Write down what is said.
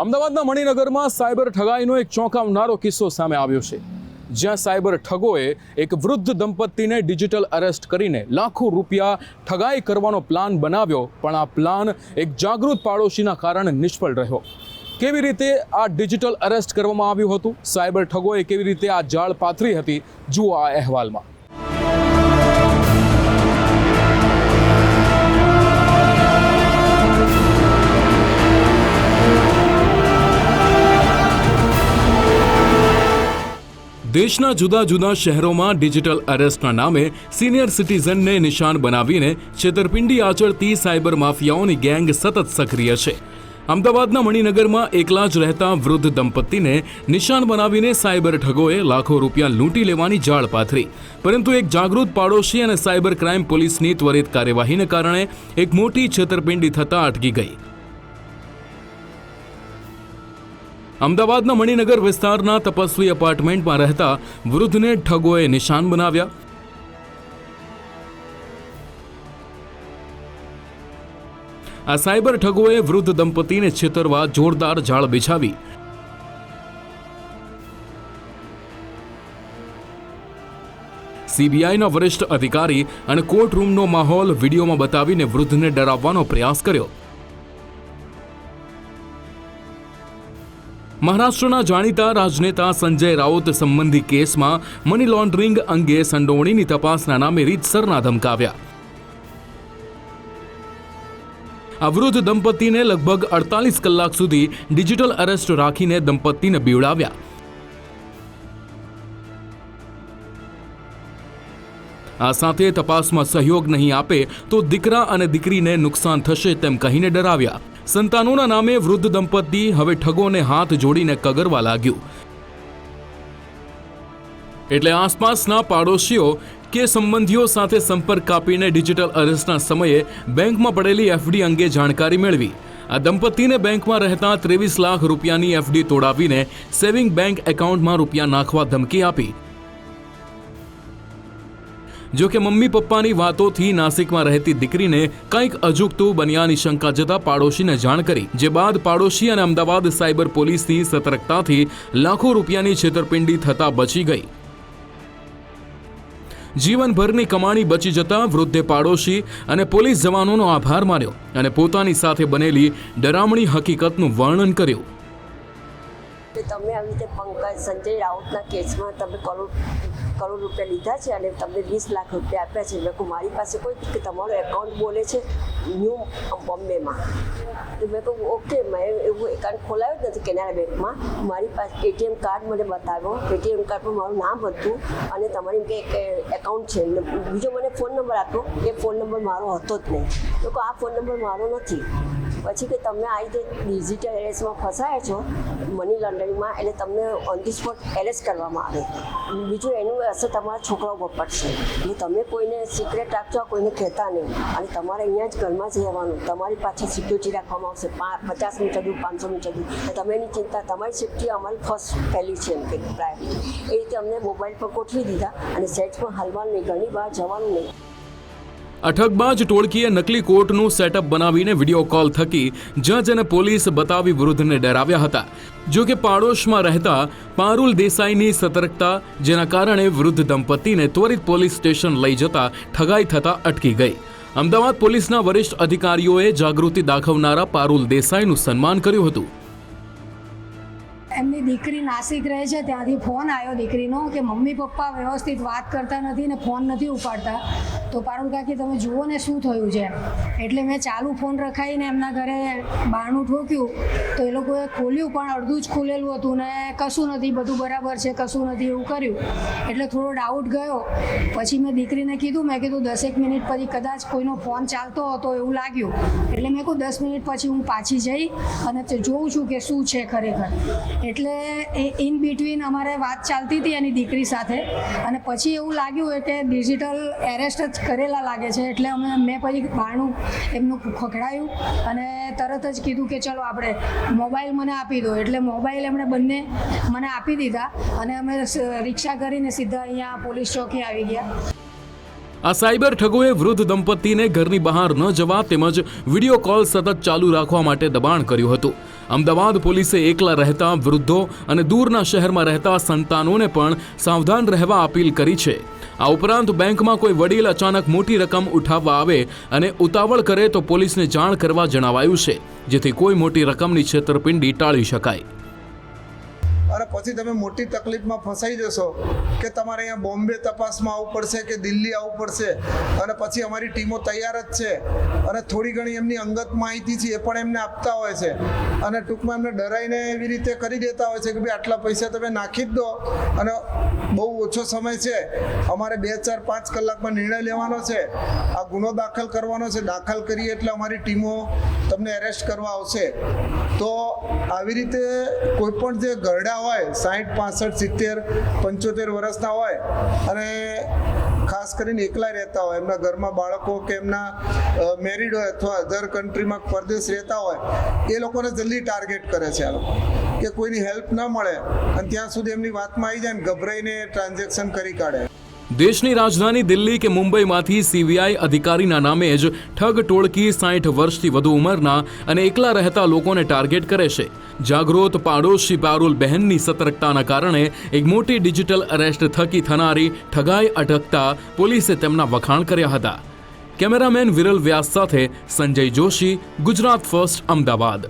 અમદાવાદના મણિનગરમાં સાયબર ઠગાઈનો એક ચોંકાવનારો કિસ્સો સામે આવ્યો છે, જ્યાં સાયબર ઠગોએ એક વૃદ્ધ દંપતીને ડિજિટલ અરેસ્ટ કરીને લાખો રૂપિયા ઠગાઈ કરવાનો પ્લાન બનાવ્યો, પણ આ પ્લાન એક જાગૃત પાડોશીના કારણે નિષ્ફળ રહ્યો। કેવી રીતે આ ડિજિટલ અરેસ્ટ કરવામાં આવ્યું હતું, સાયબર ઠગોએ કેવી રીતે આ જાળ પાથરી હતી, જુઓ આ અહેવાલમાં। દેશના જુદા જુદા શહેરોમાં ડિજિટલ અરેસ્ટના નામે સિનિયર સિટીઝનને નિશાન બનાવીને છેતરપિંડી આચરતી સાયબર માફિયાઓની ગેંગ સતત સક્રિય છે। અમદાવાદના મણિનગરમાં એકલા જ રહેતા વૃદ્ધ દંપતીને નિશાન બનાવીને સાયબર ઠગોએ લાખો રૂપિયા લૂંટી લેવાની જાળ પાથરી, પરંતુ એક જાગૃત પાડોશી અને સાયબર ક્રાઇમ પોલીસની ત્વરિત કાર્યવાહીને કારણે એક મોટી છેતરપિંડી થતાં અટકી ગઈ। અમદાવાદના મણિનગર વિસ્તારના તપસ્વી એપાર્ટમેન્ટમાં રહેતા વૃદ્ધને ઠગોએ નિશાન બનાવ્યા। આ સાયબર ઠગોએ વૃદ્ધ દંપતીને છેતરવા જોરદાર જાળ બિછાવી સીબીઆઈના વરિષ્ઠ અધિકારી અને કોર્ટરૂમનો માહોલ વિડીયોમાં બતાવીને વૃદ્ધને ડરાવવાનો પ્રયાસ કર્યો। મહારાષ્ટ્રના જાણીતા રાજનેતા સંજય રાઉત સંબંધી કેસમાં મની લોન્ડરિંગ અંગે સંડોવણીની તપાસના નામે રીતસરના ધમકાવ્યા। આ વૃદ્ધ દંપતીને લગભગ 48 કલાક સુધી ડિજિટલ અરેસ્ટ રાખીને દંપતીને બીવડાવ્યા। આ સાથે તપાસમાં સહયોગ નહીં આપે તો દીકરા અને દીકરીને નુકસાન થશે તેમ કહીને ડરાવ્યા। સંતાનોના નામે વૃદ્ધ દંપતી હવે ઠગોને હાથ જોડીને કગરવા લાગ્યું, એટલે આસપાસના પાડોશીઓ કે સંબંધીઓ સાથે સંપર્ક કાપીને ડિજિટલ અરેસ્ટના સમયે બેંકમાં પડેલી એફડી અંગે જાણકારી મેળવી। આ દંપતીને બેંકમાં રહેતા 23 લાખ રૂપિયાની એફડી તોડાવીને સેવિંગ બેંક એકાઉન્ટમાં રૂપિયા નાખવા ધમકી આપી। જો કે મમ્મી પપ્પાની વાતોથી નાસિકમાં રહેતી દીકરીને કંઈક અજુગતું બન્યાની શંકા જતા પાડોશીને જાણ કરી, જે બાદ પાડોશી અને અમદાવાદ સાયબર પોલીસની સતર્કતાથી લાખો રૂપિયાની છેતરપિંડી થતા બચી ગઈ। જીવનભરની કમાણી બચી જતા વૃદ્ધે પાડોશી અને પોલીસ જવાનોનો આભાર માન્યો અને પોતાની સાથે બનેલી ડરામણી હકીકતનું વર્ણન કર્યું। તમે આવી રીતે પંકજ સંજય રાઉતના કેસમાં તમે કરોડ રૂપિયા લીધા છે અને તમને 20 લાખ રૂપિયા આપ્યા છે। મેં કહું મારી પાસે કોઈ કે તમારો એકાઉન્ટ બોલે છે ન્યૂ બોમ્બેમાં, તો મેં કહું ઓકે, મેં એવું એકાઉન્ટ ખોલાવ્યું જ નથી કેનેરા બેંકમાં। મારી પાસે એટીએમ કાર્ડ મને બતાવ્યો, એટીએમ કાર્ડ પર મારું નામ હતું અને તમારી કે એકાઉન્ટ છે, બીજો મને ફોન નંબર આપ્યો, એ ફોન નંબર મારો હતો જ નહીં। તો કહું આ ફોન નંબર મારો નથી। પછી કે તમે આ રીતે ડિજિટલ એરેસ્ટમાં ફસાયા છો મની લોન્ડરિંગમાં, એટલે તમને ઓન ધી સ્પોટ એરેસ્ટ કરવામાં આવે। બીજું એનું અસર તમારા છોકરાઓ પર પડશે, એટલે તમે કોઈને સિક્રેટ રાખજો, કોઈને કહેતા નહીં, અને તમારે અહીંયા જ ઘરમાં જ રહેવાનું। તમારી પાછળ સિક્યુરિટી રાખવામાં આવશે 50 મીટર દૂર, 500 મીટર દૂર। તમે એની ચિંતા, તમારી સેફ્ટી અમારી ફર્સ્ટ પહેલી છે એમ કે પ્રાયોરિટી। એ રીતે અમને મોબાઈલ પર ગોઠવી દીધા અને સેટ પર હાલવાનું નહીં, ઘણી વાર જવાનું નહીં। આ ઠગબાજ ટોળકીએ નકલી કોર્ટનું સેટઅપ બનાવીને વિડીયો કોલ થકી જજ અને પોલીસ બતાવી વૃદ્ધને ડરાવ્યા હતા। જો કે પાડોશમાં રહેતા પારુલ દેસાઈની સતર્કતા, જેના કારણે વૃદ્ધ દંપતીને ત્વરિત પોલીસ સ્ટેશન લઈ જતા ઠગાઈ થતા અટકી ગઈ। અમદાવાદ પોલીસના વરિષ્ઠ અધિકારીઓએ જાગૃતિ દાખવનારા પારુલ દેસાઈનું સન્માન કર્યું હતું। એમની દીકરી નાસિક રહે છે, ત્યાંથી ફોન આવ્યો દીકરીનો કે મમ્મી પપ્પા વ્યવસ્થિત વાત કરતા નથી ને ફોન નથી ઉપાડતા, તો પારુલ કાકી તમે જુઓ ને શું થયું છે। એટલે મેં ચાલુ ફોન રખાઈને એમના ઘરે બારણું ઠોક્યું, તો એ લોકોએ ખોલ્યું પણ અડધું જ ખુલેલું હતું ને કશું નથી, બધું બરાબર છે, કશું નથી એવું કર્યું। એટલે થોડો ડાઉટ ગયો। પછી મેં દીકરીને કીધું, મેં કીધું 10 મિનિટ પછી કદાચ કોઈનો ફોન ચાલતો હતો એવું લાગ્યું, એટલે મેં કહું 10 મિનિટ પછી હું પાછી જઈ અને જોઉં છું કે શું છે ખરેખર। એટલે એ ઇન બિટવીન અમારે વાત ચાલતી હતી એની દીકરી સાથે, અને પછી એવું લાગ્યું કે ડિજિટલ એરેસ્ટ જ કરેલા લાગે છે। એટલે મેં પછી બારણું એમનું ખખડાયું અને તરત જ કીધું કે ચલો આપણે મોબાઈલ મને આપી દો। એટલે મોબાઈલ એમણે બંને મને આપી દીધા અને અમે રિક્ષા કરીને સીધા અહીંયા પોલીસ ચોકી આવી ગયા। આ સાયબર ઠગોએ વૃદ્ધ દંપતીને ઘરની બહાર ન જવા તેમજ વિડીયો કોલ સતત ચાલુ રાખવા માટે દબાણ કર્યું હતું। અમદાવાદ પોલીસે એકલા રહેતા વૃદ્ધો અને દૂરના શહેરમાં રહેતા સંતાનોને પણ સાવધાન રહેવા અપીલ કરી છે. આ ઉપરાંત બેંકમાં કોઈ વડીલ અચાનક મોટી રકમ ઉઠાવવા આવે અને ઉતાવળ કરે તો પોલીસને જાણ કરવા જણાવાયું છે, જેથી કોઈ મોટી રકમની છેતરપિંડી ટાળી શકાય. અને પછી તમે મોટી તકલીફમાં ફસાઈ જશો કે તમારે અહીંયા બોમ્બે તપાસમાં આવવું પડશે કે દિલ્હી આવવું પડશે, અને પછી અમારી ટીમો તૈયાર જ છે અને થોડી ઘણી એમની અંગત માહિતી છે એ પણ એમને આપતા હોય છે, અને ટૂંકમાં એમને ડરાઈને એવી રીતે કરી દેતા હોય છે કે ભાઈ આટલા પૈસા તમે નાખી જ દો અને બહુ ઓછો સમય છે, અમારે 2, 4, 5 કલાકમાં નિર્ણય લેવાનો છે, આ ગુનો દાખલ કરવાનો છે, દાખલ કરીએ એટલે અમારી ટીમો તમને એરેસ્ટ કરવા આવશે. તો આવી રીતે કોઈ પણ જે ઘરડા હોય 60, 65, 70, 75 વર્ષના હોય અને ખાસ કરીને એકલા રહેતા હોય, એમના ઘરમાં બાળકો કે એમના મેરિડ હોય અથવા અધર કન્ટ્રીમાં પરદેશ રહેતા હોય, એ લોકોને જલ્દી ટાર્ગેટ કરે છે આ લોકો કે કોઈની હેલ્પ ન મળે અને ત્યાં સુધી એમની વાતમાં આવી જાય ને ગભરાઈને ટ્રાન્ઝેક્શન કરી કાઢે. દેશની રાજધાની દિલ્હી કે મુંબઈમાંથી સીબીઆઈ અધિકારીના નામે જ ઠગ ટોળકી 60 વર્ષથી વધુ ઉંમરના અને એકલા રહેતા લોકોને ટાર્ગેટ કરે છે. જાગૃત પાડોશી પારુલ બહેનની સતર્કતાના કારણે એક મોટી ડિજિટલ અરેસ્ટ થકી થનારી ઠગાઈ અટકતા પોલીસે તેમના વખાણ કર્યા હતા. કેમેરામેન વિરલ વ્યાસ સાથે સંજય જોશી, ગુજરાત ફર્સ્ટ, અમદાવાદ.